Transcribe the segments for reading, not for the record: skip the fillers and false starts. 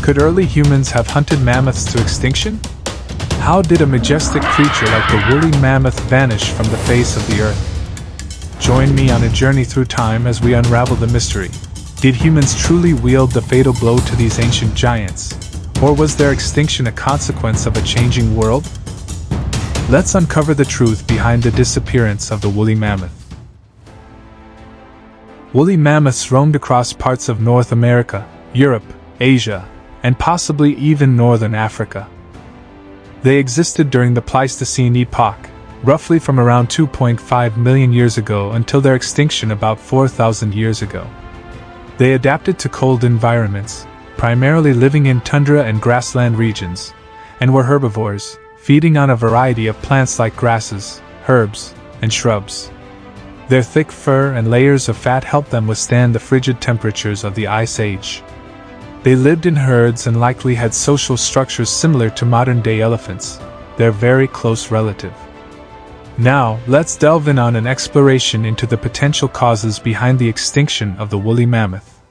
Could early humans have hunted mammoths to extinction? How did a majestic creature like the woolly mammoth vanish from the face of the earth? Join me on a journey through time as we unravel the mystery. Did humans truly wield the fatal blow to these ancient giants? Or was their extinction a consequence of a changing world? Let's uncover the truth behind the disappearance of the woolly mammoth. Woolly mammoths roamed across parts of North America, Europe, Asia, and possibly even northern Africa. They existed during the Pleistocene epoch, roughly from around 2.5 million years ago until their extinction about 4,000 years ago. They adapted to cold environments, primarily living in tundra and grassland regions, and were herbivores, feeding on a variety of plants like grasses, herbs, and shrubs. Their thick fur and layers of fat helped them withstand the frigid temperatures of the Ice Age. They lived in herds and likely had social structures similar to modern-day elephants, their very close relative. Now, let's delve in on an exploration into the potential causes behind the extinction of the woolly mammoth.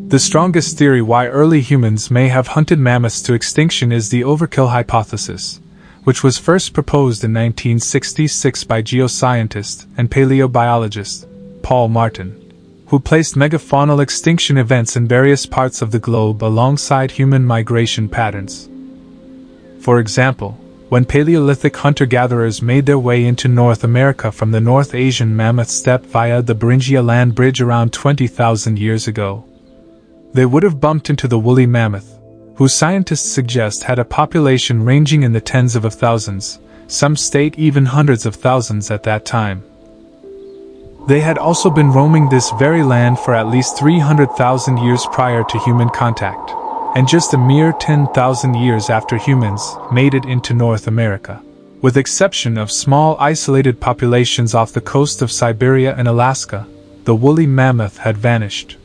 The strongest theory why early humans may have hunted mammoths to extinction is the overkill hypothesis, which was first proposed in 1966 by geoscientist and paleobiologist Paul Martin, who placed megafaunal extinction events in various parts of the globe alongside human migration patterns. For example, when Paleolithic hunter-gatherers made their way into North America from the North Asian mammoth steppe via the Beringia land bridge around 20,000 years ago, they would have bumped into the woolly mammoth, who scientists suggest had a population ranging in the tens of thousands, some state even hundreds of thousands at that time. They had also been roaming this very land for at least 300,000 years prior to human contact, and just a mere 10,000 years after humans made it into North America. With exception of small isolated populations off the coast of Siberia and Alaska, the woolly mammoth had vanished.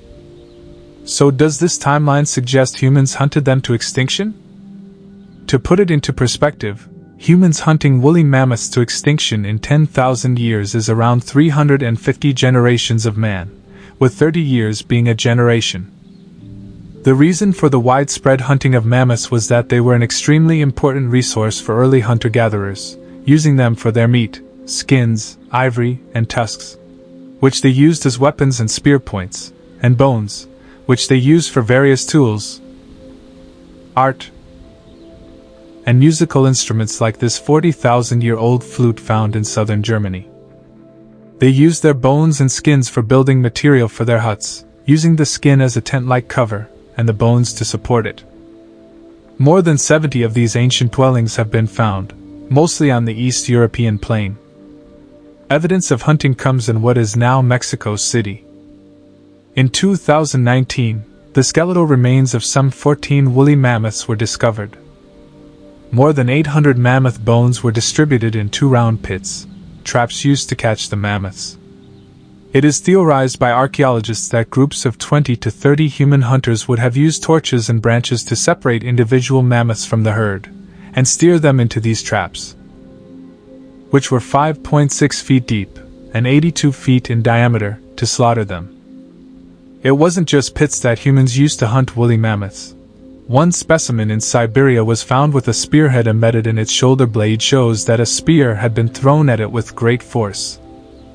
So does this timeline suggest humans hunted them to extinction? To put it into perspective, humans hunting woolly mammoths to extinction in 10,000 years is around 350 generations of man, with 30 years being a generation. The reason for the widespread hunting of mammoths was that they were an extremely important resource for early hunter-gatherers, using them for their meat, skins, ivory, and tusks, which they used as weapons and spear points, and bones, which they used for various tools, art, and musical instruments like this 40,000-year-old flute found in southern Germany. They used their bones and skins for building material for their huts, using the skin as a tent-like cover, and the bones to support it. More than 70 of these ancient dwellings have been found, mostly on the East European plain. Evidence of hunting comes in what is now Mexico City. In 2019, the skeletal remains of some 14 woolly mammoths were discovered. More than 800 mammoth bones were distributed in 2 round pits, traps used to catch the mammoths. It is theorized by archaeologists that groups of 20 to 30 human hunters would have used torches and branches to separate individual mammoths from the herd, and steer them into these traps, which were 5.6 feet deep and 82 feet in diameter, to slaughter them. It wasn't just pits that humans used to hunt woolly mammoths. One specimen in Siberia was found with a spearhead embedded in its shoulder blade, shows that a spear had been thrown at it with great force.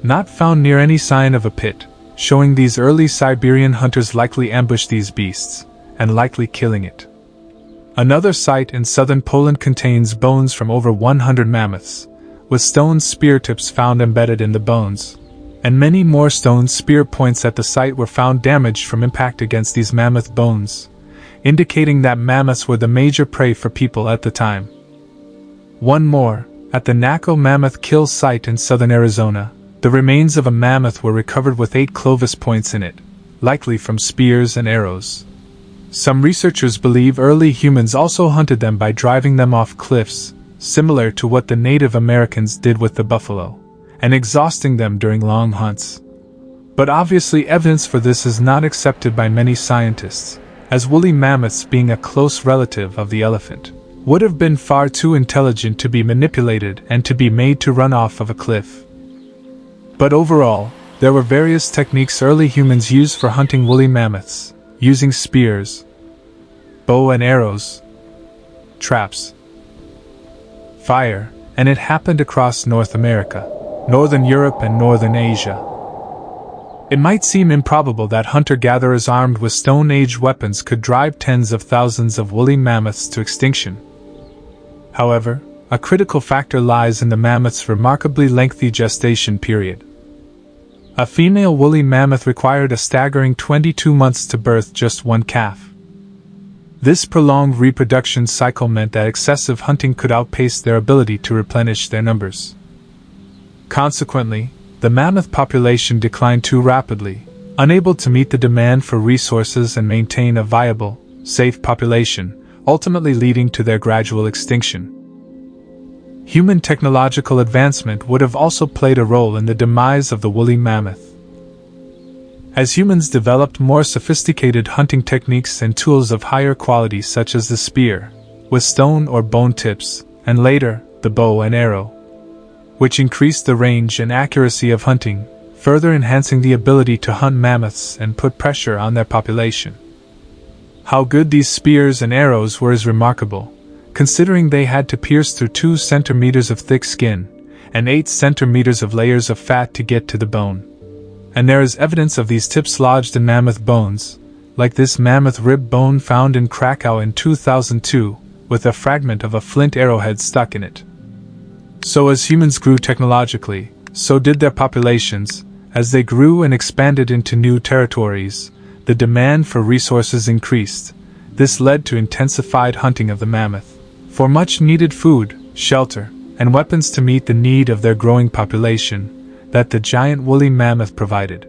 Not found near any sign of a pit, showing these early Siberian hunters likely ambushed these beasts, and likely killing it. Another site in southern Poland contains bones from over 100 mammoths, with stone spear tips found embedded in the bones, and many more stone spear points at the site were found damaged from impact against these mammoth bones, indicating that mammoths were the major prey for people at the time. One more, at the Naco Mammoth Kill site in southern Arizona, the remains of a mammoth were recovered with 8 clovis points in it, likely from spears and arrows. Some researchers believe early humans also hunted them by driving them off cliffs, similar to what the Native Americans did with the buffalo, and exhausting them during long hunts. But obviously evidence for this is not accepted by many scientists, as woolly mammoths, being a close relative of the elephant, would have been far too intelligent to be manipulated and to be made to run off of a cliff. But overall, there were various techniques early humans used for hunting woolly mammoths, using spears, bow and arrows, traps, fire, and it happened across North America, Northern Europe, and Northern Asia. It might seem improbable that hunter-gatherers armed with Stone Age weapons could drive tens of thousands of woolly mammoths to extinction. However, a critical factor lies in the mammoth's remarkably lengthy gestation period. A female woolly mammoth required a staggering 22 months to birth just one calf. This prolonged reproduction cycle meant that excessive hunting could outpace their ability to replenish their numbers. Consequently, the mammoth population declined too rapidly, unable to meet the demand for resources and maintain a viable, safe population, ultimately leading to their gradual extinction. Human technological advancement would have also played a role in the demise of the woolly mammoth. As humans developed more sophisticated hunting techniques and tools of higher quality such as the spear, with stone or bone tips, and later, the bow and arrow, which increased the range and accuracy of hunting, further enhancing the ability to hunt mammoths and put pressure on their population. How good these spears and arrows were is remarkable, considering they had to pierce through 2 centimeters of thick skin and 8 centimeters of layers of fat to get to the bone. And there is evidence of these tips lodged in mammoth bones, like this mammoth rib bone found in Krakow in 2002, with a fragment of a flint arrowhead stuck in it. So as humans grew technologically, so did their populations. As they grew and expanded into new territories, the demand for resources increased. This led to intensified hunting of the mammoth, for much needed food, shelter, and weapons to meet the need of their growing population that the giant woolly mammoth provided.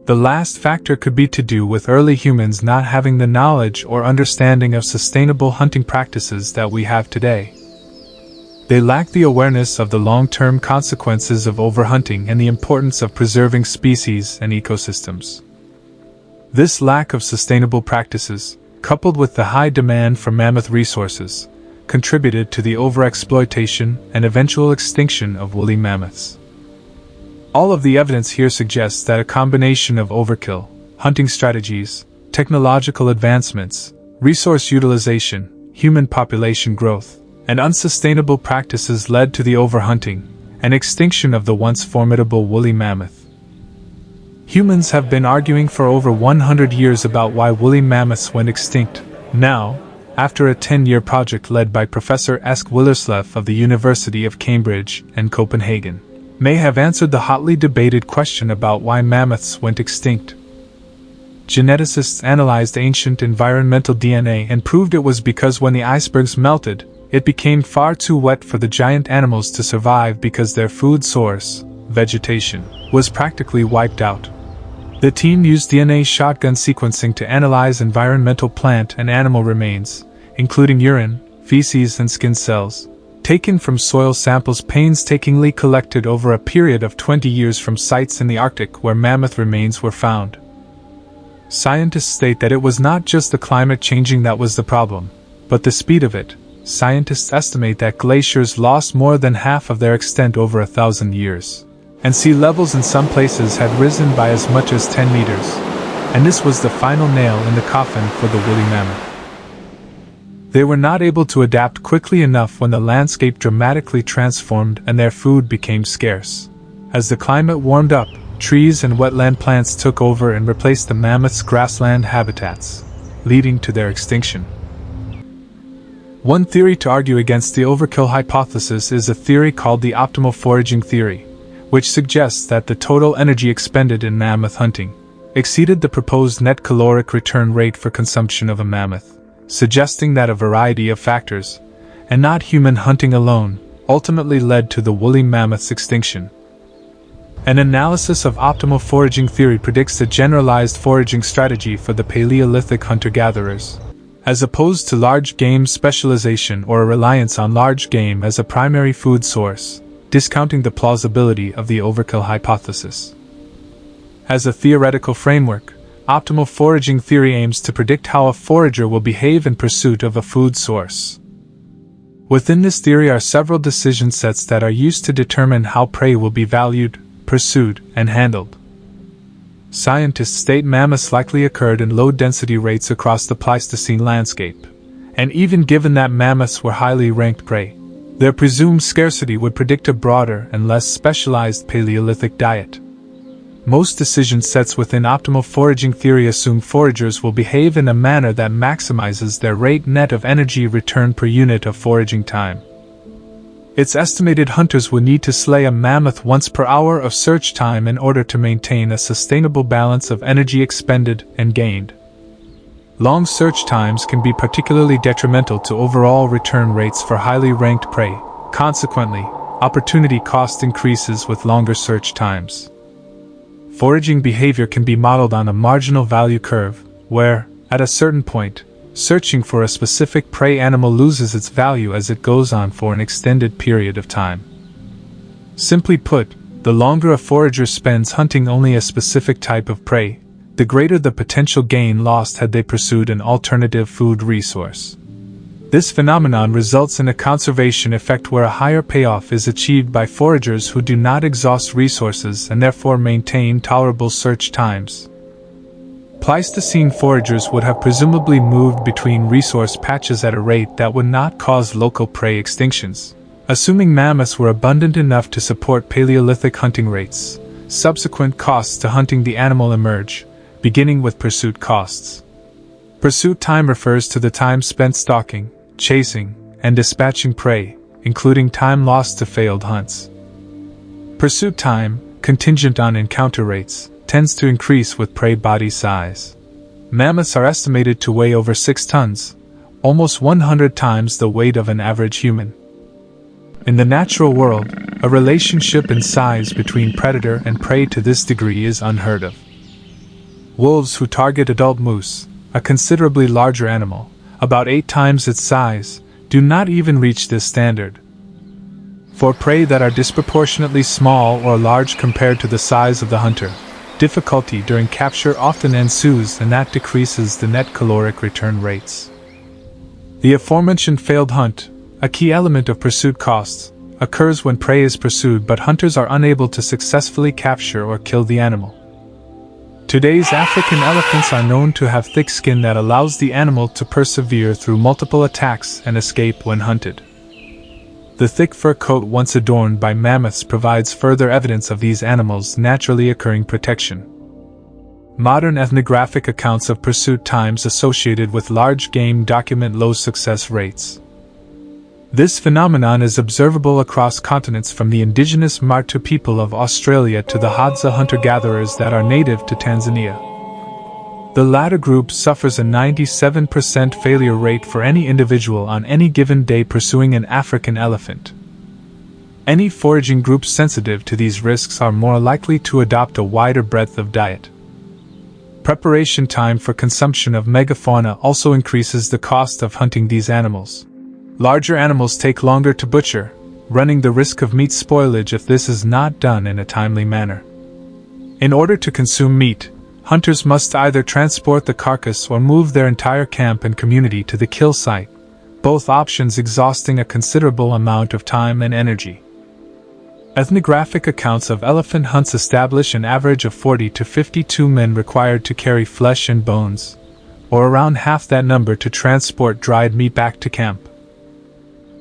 The last factor could be to do with early humans not having the knowledge or understanding of sustainable hunting practices that we have today. They lacked the awareness of the long-term consequences of overhunting and the importance of preserving species and ecosystems. This lack of sustainable practices, coupled with the high demand for mammoth resources, contributed to the overexploitation and eventual extinction of woolly mammoths. All of the evidence here suggests that a combination of overkill, hunting strategies, technological advancements, resource utilization, human population growth, and unsustainable practices led to the overhunting and extinction of the once formidable woolly mammoth. Humans have been arguing for over 100 years about why woolly mammoths went extinct. Now, after a 10-year project led by Professor Eske Willerslev of the University of Cambridge and Copenhagen, may have answered the hotly debated question about why mammoths went extinct. Geneticists analyzed ancient environmental DNA and proved it was because when the icebergs melted, it became far too wet for the giant animals to survive because their food source, vegetation, was practically wiped out. The team used DNA shotgun sequencing to analyze environmental plant and animal remains, including urine, feces, and skin cells, taken from soil samples painstakingly collected over a period of 20 years from sites in the Arctic where mammoth remains were found. Scientists state that it was not just the climate changing that was the problem, but the speed of it. Scientists estimate that glaciers lost more than half of their extent over 1,000 years, and sea levels in some places had risen by as much as 10 meters, and this was the final nail in the coffin for the woolly mammoth. They were not able to adapt quickly enough when the landscape dramatically transformed and their food became scarce. As the climate warmed up, trees and wetland plants took over and replaced the mammoth's grassland habitats, leading to their extinction. One theory to argue against the overkill hypothesis is a theory called the optimal foraging theory, which suggests that the total energy expended in mammoth hunting exceeded the proposed net caloric return rate for consumption of a mammoth, suggesting that a variety of factors, and not human hunting alone, ultimately led to the woolly mammoth's extinction. An analysis of optimal foraging theory predicts a generalized foraging strategy for the Paleolithic hunter-gatherers, as opposed to large game specialization or a reliance on large game as a primary food source, discounting the plausibility of the overkill hypothesis. As a theoretical framework, optimal foraging theory aims to predict how a forager will behave in pursuit of a food source. Within this theory are several decision sets that are used to determine how prey will be valued, pursued, and handled. Scientists state mammoths likely occurred in low-density rates across the Pleistocene landscape, and even given that mammoths were highly ranked prey, their presumed scarcity would predict a broader and less specialized Paleolithic diet. Most decision sets within optimal foraging theory assume foragers will behave in a manner that maximizes their rate net of energy return per unit of foraging time. It's estimated hunters would need to slay a mammoth once per hour of search time in order to maintain a sustainable balance of energy expended and gained. Long search times can be particularly detrimental to overall return rates for highly ranked prey. Consequently, opportunity cost increases with longer search times. Foraging behavior can be modeled on a marginal value curve, where, at a certain point, searching for a specific prey animal loses its value as it goes on for an extended period of time. Simply put, the longer a forager spends hunting only a specific type of prey, the greater the potential gain lost had they pursued an alternative food resource. This phenomenon results in a conservation effect where a higher payoff is achieved by foragers who do not exhaust resources and therefore maintain tolerable search times. Pleistocene foragers would have presumably moved between resource patches at a rate that would not cause local prey extinctions. Assuming mammoths were abundant enough to support Paleolithic hunting rates, subsequent costs to hunting the animal emerge, beginning with pursuit costs. Pursuit time refers to the time spent stalking, chasing, and dispatching prey, including time lost to failed hunts. Pursuit time, contingent on encounter rates, tends to increase with prey body size. Mammoths are estimated to weigh over 6 tons, almost 100 times the weight of an average human. In the natural world, a relationship in size between predator and prey to this degree is unheard of. Wolves who target adult moose, a considerably larger animal, about 8 times its size, do not even reach this standard. For prey that are disproportionately small or large compared to the size of the hunter, difficulty during capture often ensues, and that decreases the net caloric return rates. The aforementioned failed hunt, a key element of pursuit costs, occurs when prey is pursued but hunters are unable to successfully capture or kill the animal. Today's African elephants are known to have thick skin that allows the animal to persevere through multiple attacks and escape when hunted. The thick fur coat once adorned by mammoths provides further evidence of these animals' naturally occurring protection. Modern ethnographic accounts of pursuit times associated with large game document low success rates. This phenomenon is observable across continents from the indigenous Martu people of Australia to the Hadza hunter-gatherers that are native to Tanzania. The latter group suffers a 97% failure rate for any individual on any given day pursuing an African elephant. Any foraging groups sensitive to these risks are more likely to adopt a wider breadth of diet. Preparation time for consumption of megafauna also increases the cost of hunting these animals. Larger animals take longer to butcher, running the risk of meat spoilage if this is not done in a timely manner. In order to consume meat, hunters must either transport the carcass or move their entire camp and community to the kill site, both options exhausting a considerable amount of time and energy. Ethnographic accounts of elephant hunts establish an average of 40 to 52 men required to carry flesh and bones, or around half that number to transport dried meat back to camp.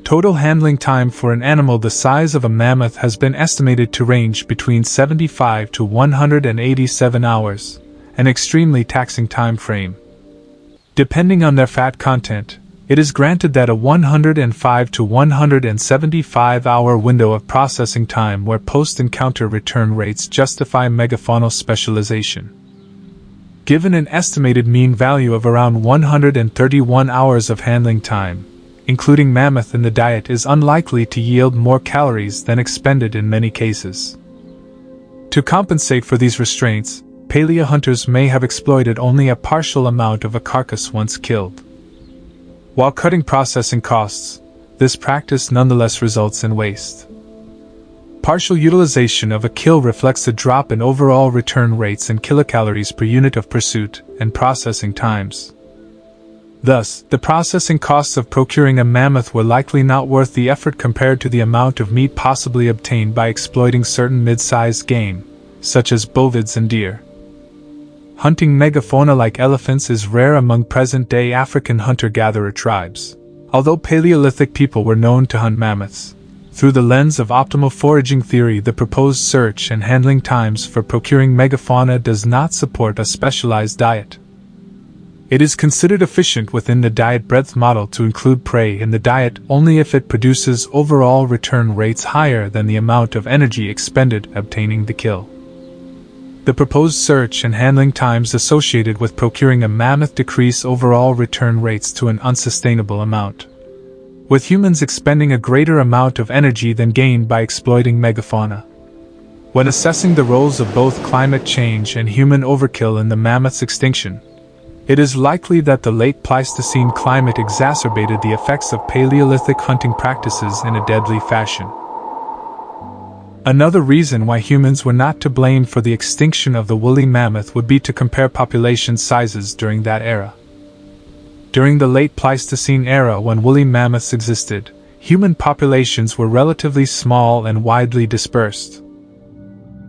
Total handling time for an animal the size of a mammoth has been estimated to range between 75 to 187 hours, an extremely taxing time frame. Depending on their fat content, it is granted that a 105 to 175 hour window of processing time where post-encounter return rates justify megafaunal specialization. Given an estimated mean value of around 131 hours of handling time, including mammoth in the diet is unlikely to yield more calories than expended in many cases. To compensate for these restraints, paleo hunters may have exploited only a partial amount of a carcass once killed. While cutting processing costs, this practice nonetheless results in waste. Partial utilization of a kill reflects a drop in overall return rates and kilocalories per unit of pursuit and processing times. Thus, the processing costs of procuring a mammoth were likely not worth the effort compared to the amount of meat possibly obtained by exploiting certain mid-sized game, such as bovids and deer. hunting megafauna like elephants is rare among present-day African hunter-gatherer tribes. Although Paleolithic people were known to hunt mammoths, through the lens of optimal foraging theory, the proposed search and handling times for procuring megafauna does not support a specialized diet. It is considered efficient within the diet breadth model to include prey in the diet only if it produces overall return rates higher than the amount of energy expended obtaining the kill. The proposed search and handling times associated with procuring a mammoth decrease overall return rates to an unsustainable amount, with humans expending a greater amount of energy than gained by exploiting megafauna. When assessing the roles of both climate change and human overkill in the mammoth's extinction, it is likely that the late Pleistocene climate exacerbated the effects of Paleolithic hunting practices in a deadly fashion. Another reason why humans were not to blame for the extinction of the woolly mammoth would be to compare population sizes during that era. During the late Pleistocene era, when woolly mammoths existed, human populations were relatively small and widely dispersed.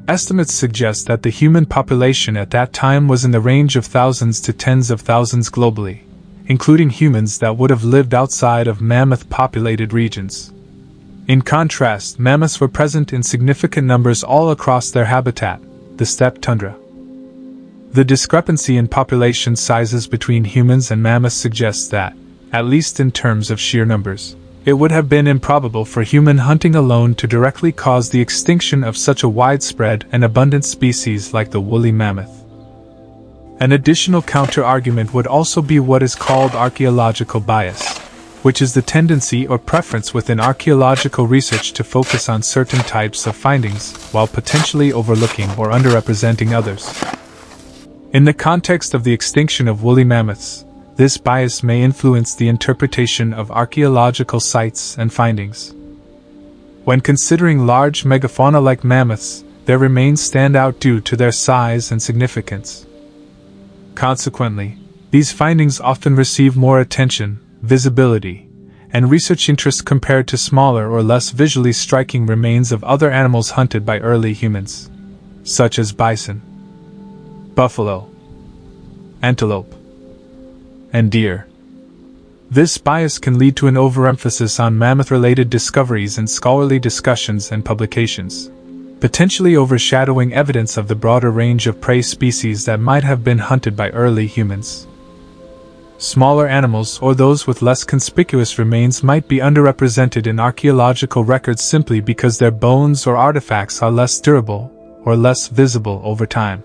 Estimates suggest that the human population at that time was in the range of thousands to tens of thousands globally, including humans that would have lived outside of mammoth-populated regions. In contrast, mammoths were present in significant numbers all across their habitat, the steppe tundra. The discrepancy in population sizes between humans and mammoths suggests that, at least in terms of sheer numbers, it would have been improbable for human hunting alone to directly cause the extinction of such a widespread and abundant species like the woolly mammoth. An additional counter-argument would also be what is called archeological bias, which is the tendency or preference within archaeological research to focus on certain types of findings while potentially overlooking or underrepresenting others. In the context of the extinction of woolly mammoths, this bias may influence the interpretation of archaeological sites and findings. When considering large megafauna like mammoths, their remains stand out due to their size and significance. Consequently, these findings often receive more attention, visibility, and research interest compared to smaller or less visually striking remains of other animals hunted by early humans, such as bison, buffalo, antelope, and deer. This bias can lead to an overemphasis on mammoth-related discoveries in scholarly discussions and publications, potentially overshadowing evidence of the broader range of prey species that might have been hunted by early humans. Smaller animals or those with less conspicuous remains might be underrepresented in archaeological records simply because their bones or artifacts are less durable or less visible over time.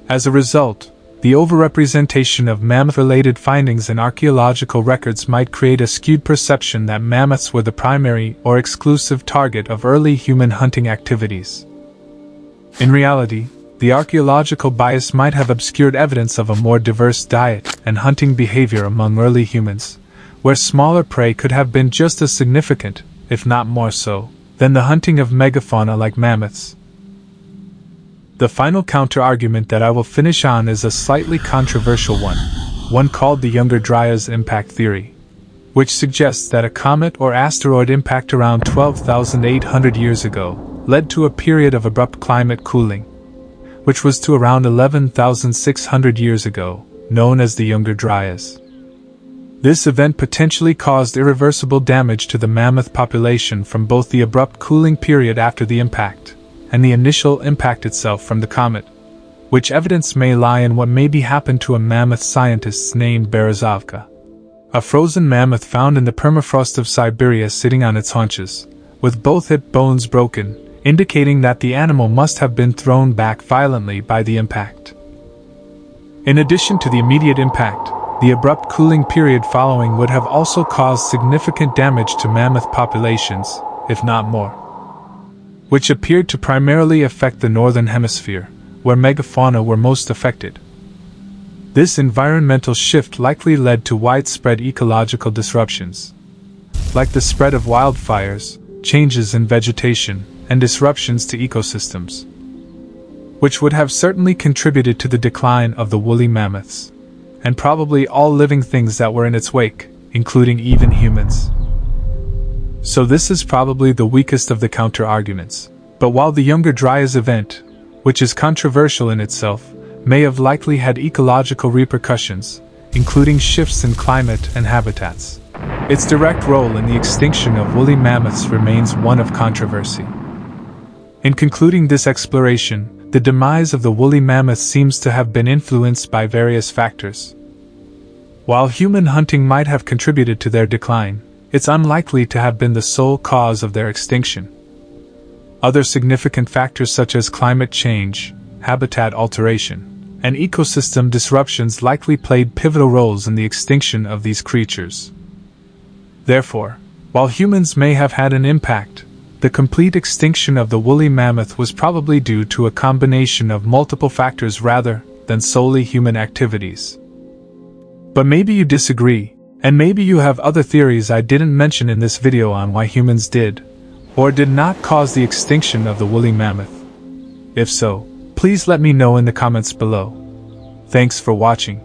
As a result, the overrepresentation of mammoth-related findings in archaeological records might create a skewed perception that mammoths were the primary or exclusive target of early human hunting activities. In reality, the archaeological bias might have obscured evidence of a more diverse diet and hunting behavior among early humans, where smaller prey could have been just as significant, if not more so, than the hunting of megafauna like mammoths. The final counter-argument that I will finish on is a slightly controversial one called the Younger Dryas impact theory, which suggests that a comet or asteroid impact around 12,800 years ago led to a period of abrupt climate cooling, which was to around 11,600 years ago, known as the Younger Dryas. This event potentially caused irreversible damage to the mammoth population from both the abrupt cooling period after the impact and the initial impact itself from the comet, which evidence may lie in what maybe happened to a mammoth scientist named Berezovka, a frozen mammoth found in the permafrost of Siberia sitting on its haunches, with both hip bones broken, indicating that the animal must have been thrown back violently by the impact. In addition to the immediate impact, the abrupt cooling period following would have also caused significant damage to mammoth populations, if not more, which appeared to primarily affect the northern hemisphere, where megafauna were most affected. This environmental shift likely led to widespread ecological disruptions, like the spread of wildfires, changes in vegetation, and disruptions to ecosystems, which would have certainly contributed to the decline of the woolly mammoths, and probably all living things that were in its wake, including even humans. So this is probably the weakest of the counter-arguments, but while the Younger Dryas event, which is controversial in itself, may have likely had ecological repercussions, including shifts in climate and habitats. Its direct role in the extinction of woolly mammoths remains one of controversy. In concluding this exploration, the demise of the woolly mammoth seems to have been influenced by various factors. While human hunting might have contributed to their decline, it's unlikely to have been the sole cause of their extinction. Other significant factors such as climate change, habitat alteration, and ecosystem disruptions likely played pivotal roles in the extinction of these creatures. Therefore, while humans may have had an impact, the complete extinction of the woolly mammoth was probably due to a combination of multiple factors rather than solely human activities. But maybe you disagree, and maybe you have other theories I didn't mention in this video on why humans did or did not cause the extinction of the woolly mammoth. If so, please let me know in the comments below. Thanks for watching.